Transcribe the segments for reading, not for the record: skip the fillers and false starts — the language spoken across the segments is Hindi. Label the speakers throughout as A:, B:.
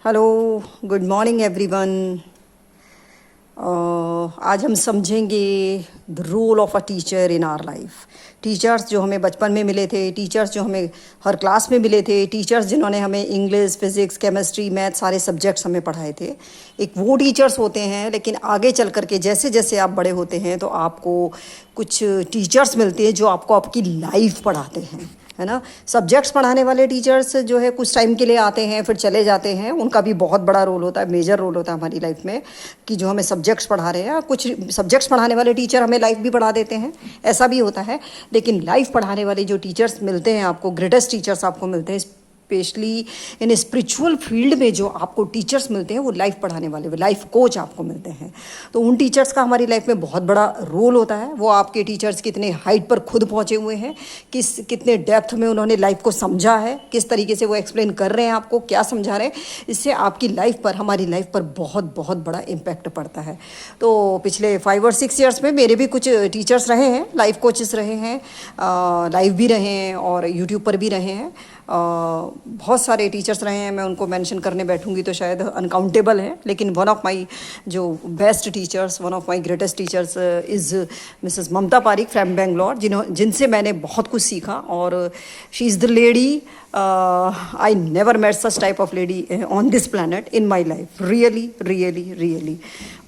A: Hello, good morning everyone. आज हम समझेंगे the role of a teacher in our life. Teachers जो हमें बचपन में मिले थे, टीचर्स जो हमें हर क्लास में मिले थे, टीचर्स जिन्होंने हमें इंग्लिश, फिजिक्स, केमिस्ट्री, मैथ सारे सब्जेक्ट्स हमें पढ़ाए थे। एक वो टीचर्स होते हैं, लेकिन आगे चल कर के जैसे जैसे आप बड़े होते हैं तो आपको कुछ टीचर्स मिलते हैं जो आपको आपकी लाइफ पढ़ाते हैं, है ना। सब्जेक्ट्स पढ़ाने वाले टीचर्स जो है कुछ टाइम के लिए आते हैं फिर चले जाते हैं, उनका भी बहुत बड़ा रोल होता है, मेजर रोल होता है हमारी लाइफ में कि जो हमें सब्जेक्ट्स पढ़ा रहे हैं। कुछ सब्जेक्ट्स पढ़ाने वाले टीचर हमें लाइफ भी पढ़ा देते हैं, ऐसा भी होता है। लेकिन लाइफ पढ़ाने वाले जो टीचर्स मिलते हैं आपको, ग्रेटेस्ट टीचर्स आपको मिलते हैं, स्पेशली इन स्पिरिचुअल फील्ड में जो आपको टीचर्स मिलते हैं वो लाइफ पढ़ाने वाले, लाइफ कोच आपको मिलते हैं। तो उन टीचर्स का हमारी लाइफ में बहुत बड़ा रोल होता है। वो आपके टीचर्स कितने हाइट पर खुद पहुंचे हुए हैं, कितने डेप्थ में उन्होंने लाइफ को समझा है, किस तरीके से वो एक्सप्लेन कर रहे हैं आपको, क्या समझा रहे हैं, इससे आपकी लाइफ पर, हमारी लाइफ पर बहुत बहुत बड़ा इम्पैक्ट पड़ता है। तो पिछले 5 और 6 ईयर्स में मेरे भी कुछ टीचर्स रहे हैं, लाइफ कोचेस रहे हैं, लाइव भी रहे हैं और यूट्यूब पर भी रहे हैं। बहुत सारे टीचर्स रहे हैं, मैं उनको मेंशन करने बैठूंगी तो शायद अनकाउंटेबल है। लेकिन वन ऑफ माय जो best teachers, one of my greatest teachers is Mrs Mamta Pareek from Bangalore, जिनसे मैंने बहुत कुछ सीखा। और she is the lady, I never met such type of lady on this planet in my life. Really really really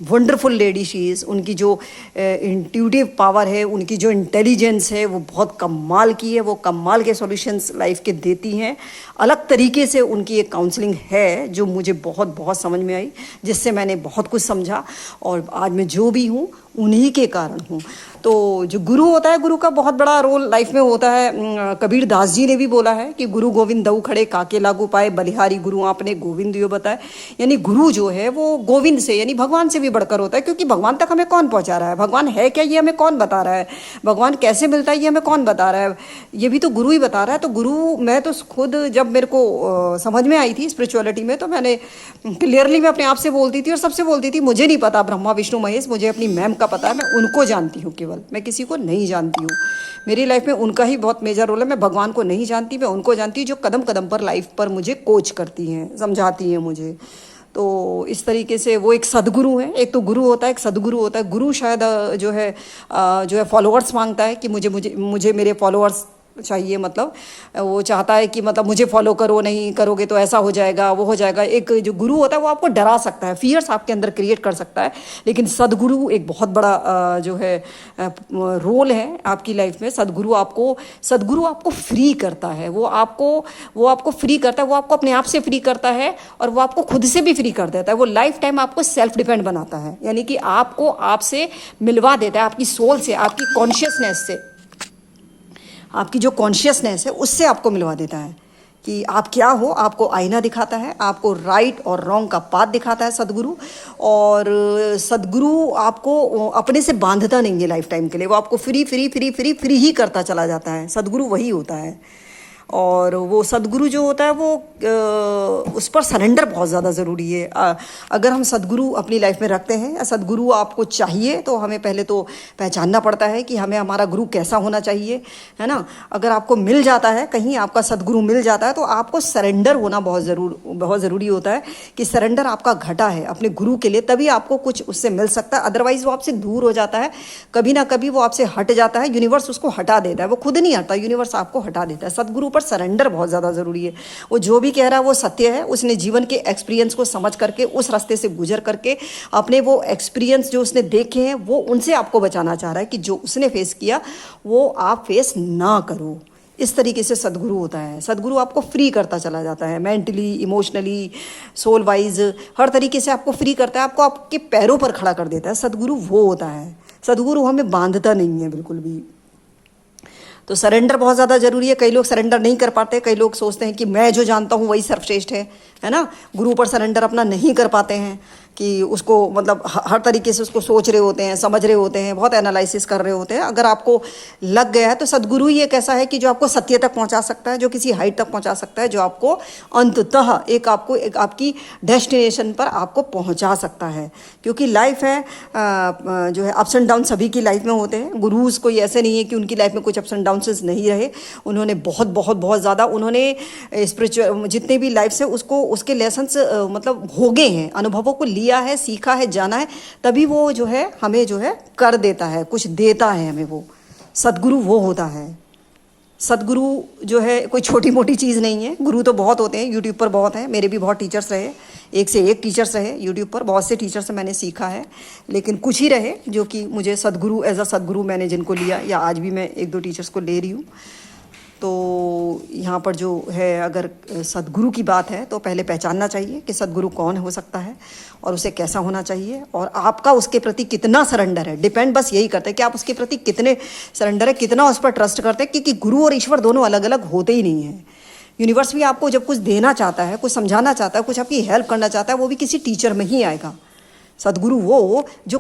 A: wonderful lady she is. उनकी जो इंट्यूटिव पावर है, उनकी जो इंटेलिजेंस है, वो बहुत कमाल की है। वो कमाल के सॉल्यूशंस लाइफ के देती हैं। अलग तरीके से उनकी एक काउंसलिंग है जो मुझे बहुत बहुत समझ में आई, जिससे मैंने बहुत कुछ समझा और आज मैं जो भी हूँ उन्हीं के कारण हूँ। तो जो गुरु होता है, गुरु का बहुत बड़ा रोल लाइफ में होता है। कबीर दास जी ने भी बोला है कि गुरु गोविंद दऊ खड़े काके लागू पाए, बलिहारी गुरु आपने गोविंद यो बताए। यानी गुरु जो है वो गोविंद से, यानी भगवान से भी बढ़कर होता है, क्योंकि भगवान तक हमें कौन पहुंचा रहा है, भगवान है क्या ये हमें कौन बता रहा है, भगवान कैसे मिलता है ये हमें कौन बता रहा है, ये भी तो गुरु ही बता रहा है। तो गुरु, मैं तो खुद जब मेरे को समझ में आई थी स्पिरिचुअलिटी में, तो मैंने क्लियरली मैं अपने आप से बोलती थी और सबसे बोलती थी, मुझे नहीं पता ब्रह्मा विष्णु महेश, मुझे अपनी मैम का पता है, मैं उनको जानती हूँ, केवल मैं किसी को नहीं जानती हूँ। मेरी लाइफ में उनका ही बहुत मेजर रोल है। मैं भगवान को नहीं जानती, मैं उनको जानती हूँ जो कदम कदम पर लाइफ पर मुझे कोच करती हैं, समझाती हैं मुझे। तो इस तरीके से वो एक सदगुरु है। एक तो गुरु होता है, एक सदगुरु होता है। गुरु शायद जो है फॉलोअर्स मांगता है कि मुझे मुझे मुझे मेरे फॉलोअर्स चाहिए, मतलब वो चाहता है कि मतलब मुझे फॉलो करो, नहीं करोगे तो ऐसा हो जाएगा, वो हो जाएगा। एक जो गुरु होता है वो आपको डरा सकता है, फियर्स आपके अंदर क्रिएट कर सकता है। लेकिन सदगुरु एक बहुत बड़ा जो है रोल है आपकी लाइफ में। सदगुरु आपको फ्री करता है। वो आपको फ्री करता है, वो आपको अपने आप से फ्री करता है और वो आपको खुद से भी फ्री कर देता है। वो लाइफ टाइम आपको सेल्फ डिपेंड बनाता है, यानी कि आपको आपसे मिलवा देता है, आपकी सोल से, आपकी कॉन्शियसनेस से, आपकी जो कॉन्शियसनेस है उससे आपको मिलवा देता है कि आप क्या हो। आपको आईना दिखाता है, आपको राइट और रॉन्ग का पाथ दिखाता है सदगुरु। और सदगुरु आपको अपने से बांधता नहीं है लाइफ टाइम के लिए, वो आपको free free free free free ही करता चला जाता है। सदगुरु वही होता है। और वो सदगुरु जो होता है वो उस पर सरेंडर बहुत ज़्यादा ज़रूरी है। अगर हम सदगुरु अपनी लाइफ में रखते हैं या सदगुरु आपको चाहिए, तो हमें पहले तो पहचानना पड़ता है कि हमें हमारा गुरु कैसा होना चाहिए, है ना। अगर आपको मिल जाता है, कहीं आपका सदगुरु मिल जाता है, तो आपको सरेंडर होना बहुत ज़रूरी होता है कि सरेंडर आपका घटा है अपने गुरु के लिए, तभी आपको कुछ उससे मिल सकता है। अदरवाइज़ वो आपसे दूर हो जाता है, कभी ना कभी वो आपसे हट जाता है। यूनिवर्स उसको हटा देता है, वो खुद नहीं हटता, यूनिवर्स आपको हटा देता है। सदगुरु पर सरेंडर बहुत ज़्यादा ज़रूरी है। वो जो भी कह रहा है वो सत्य है। उसने जीवन के एक्सपीरियंस को समझ करके, उस रास्ते से गुजर करके, अपने वो एक्सपीरियंस जो उसने देखे हैं वो उनसे आपको बचाना चाह रहा है कि जो उसने फेस किया वो आप फेस ना करो। इस तरीके से सदगुरु होता है। सदगुरु आपको फ्री करता चला जाता है, मेंटली, इमोशनली, सोल वाइज, हर तरीके से आपको फ्री करता है, आपको आपके पैरों पर खड़ा कर देता है। सदगुरु वो होता है। सदगुरु हमें बांधता नहीं है बिल्कुल भी। तो सरेंडर बहुत ज़्यादा ज़रूरी है। कई लोग सरेंडर नहीं कर पाते, कई लोग सोचते हैं कि मैं जो जानता हूँ वही सर्वश्रेष्ठ है ना। गुरु पर सरेंडर अपना नहीं कर पाते हैं कि उसको मतलब हर तरीके से उसको सोच रहे होते हैं, समझ रहे होते हैं, बहुत एनालिसिस कर रहे होते हैं। अगर आपको लग गया है तो सदगुरु ही एक ऐसा है कि जो आपको सत्य तक पहुंचा सकता है, जो किसी हाइट तक पहुंचा सकता है, जो आपको अंततः एक आपकी डेस्टिनेशन पर आपको पहुंचा सकता है। क्योंकि लाइफ है जो है अप्स एंड डाउन सभी की लाइफ में होते हैं। गुरुज कोई ऐसे नहीं है कि उनकी लाइफ में कुछ अप्स एंड डाउन्स नहीं रहे। उन्होंने बहुत बहुत बहुत ज़्यादा उन्होंने स्पिरिचुअल जितने भी लाइफ से उसको उसके लेसन्स मतलब भोगे हैं, अनुभवों को लिया है, सीखा है, जाना है, तभी वो जो है हमें जो है कर देता है, कुछ देता है हमें। वो सदगुरु वो होता है। सदगुरु जो है कोई छोटी मोटी चीज़ नहीं है। गुरु तो बहुत होते हैं, यूट्यूब पर बहुत हैं, मेरे भी बहुत टीचर्स रहे, एक से एक टीचर्स रहे यूट्यूब पर, बहुत से टीचर से मैंने सीखा है, लेकिन कुछ ही रहे जो कि मुझे सदगुरु एज अ सदगुरु मैंने जिनको लिया, या आज भी मैं एक दो टीचर्स को ले रही हूँ। तो यहाँ पर जो है अगर सदगुरु की बात है तो पहले पहचानना चाहिए कि सदगुरु कौन हो सकता है और उसे कैसा होना चाहिए, और आपका उसके प्रति कितना सरेंडर है। डिपेंड बस यही करता है कि आप उसके प्रति कितने सरेंडर है, कितना उस पर ट्रस्ट करते हैं। क्योंकि गुरु और ईश्वर दोनों अलग अलग होते ही नहीं हैं। यूनिवर्स भी आपको जब कुछ देना चाहता है, कुछ समझाना चाहता है, कुछ आपकी हेल्प करना चाहता है, वो भी किसी टीचर में ही आएगा। सदगुरु वो जो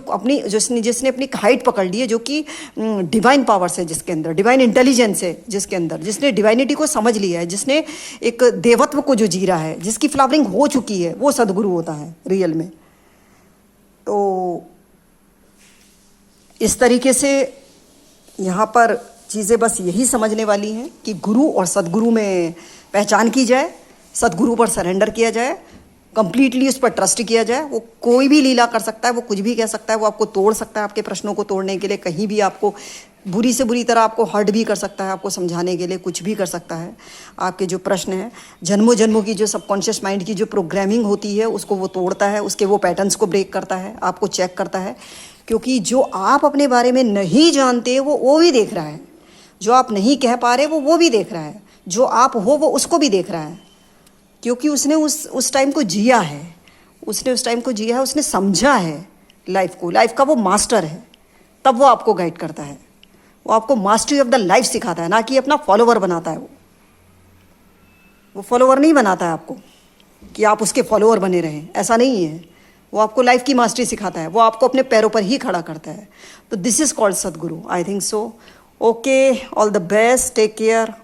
A: जिसने अपनी हाइट पकड़ ली है, जो कि डिवाइन पावर्स है जिसके अंदर, डिवाइन इंटेलिजेंस है जिसके अंदर, जिसने डिवाइनिटी को समझ लिया है, जिसने एक देवत्व को जो जी रहा है, जिसकी फ्लावरिंग हो चुकी है, वो सदगुरु होता है रियल में। तो इस तरीके से यहाँ पर चीज़ें बस यही समझने वाली हैं कि गुरु और सदगुरु में पहचान की जाए, सदगुरु पर सरेंडर किया जाए, कंप्लीटली उस पर ट्रस्ट किया जाए। वो कोई भी लीला कर सकता है, वो कुछ भी कह सकता है, वो आपको तोड़ सकता है, आपके प्रश्नों को तोड़ने के लिए कहीं भी आपको बुरी से बुरी तरह आपको हर्ट भी कर सकता है, आपको समझाने के लिए कुछ भी कर सकता है। आपके जो प्रश्न हैं, जन्मों जन्मों की जो सबकॉन्शियस माइंड की जो प्रोग्रामिंग होती है, उसको वो तोड़ता है, उसके वो पैटर्न्स को ब्रेक करता है, आपको चेक करता है। क्योंकि जो आप अपने बारे में नहीं जानते वो भी देख रहा है, जो आप नहीं कह पा रहे वो भी देख रहा है, जो आप हो वो उसको भी देख रहा है। क्योंकि उसने उस टाइम को जिया है, उसने उस टाइम को जिया है, उसने समझा है लाइफ को, लाइफ का वो मास्टर है। तब वो आपको गाइड करता है, वो आपको मास्टरी ऑफ द लाइफ सिखाता है, ना कि अपना फॉलोवर बनाता है। वो फॉलोवर नहीं बनाता है आपको कि आप उसके फॉलोवर बने रहें, ऐसा नहीं है। वो आपको लाइफ की मास्टरी सिखाता है, वो आपको अपने पैरों पर ही खड़ा करता है। तो this is called Sadhguru, I think so. Okay, all the best, take care.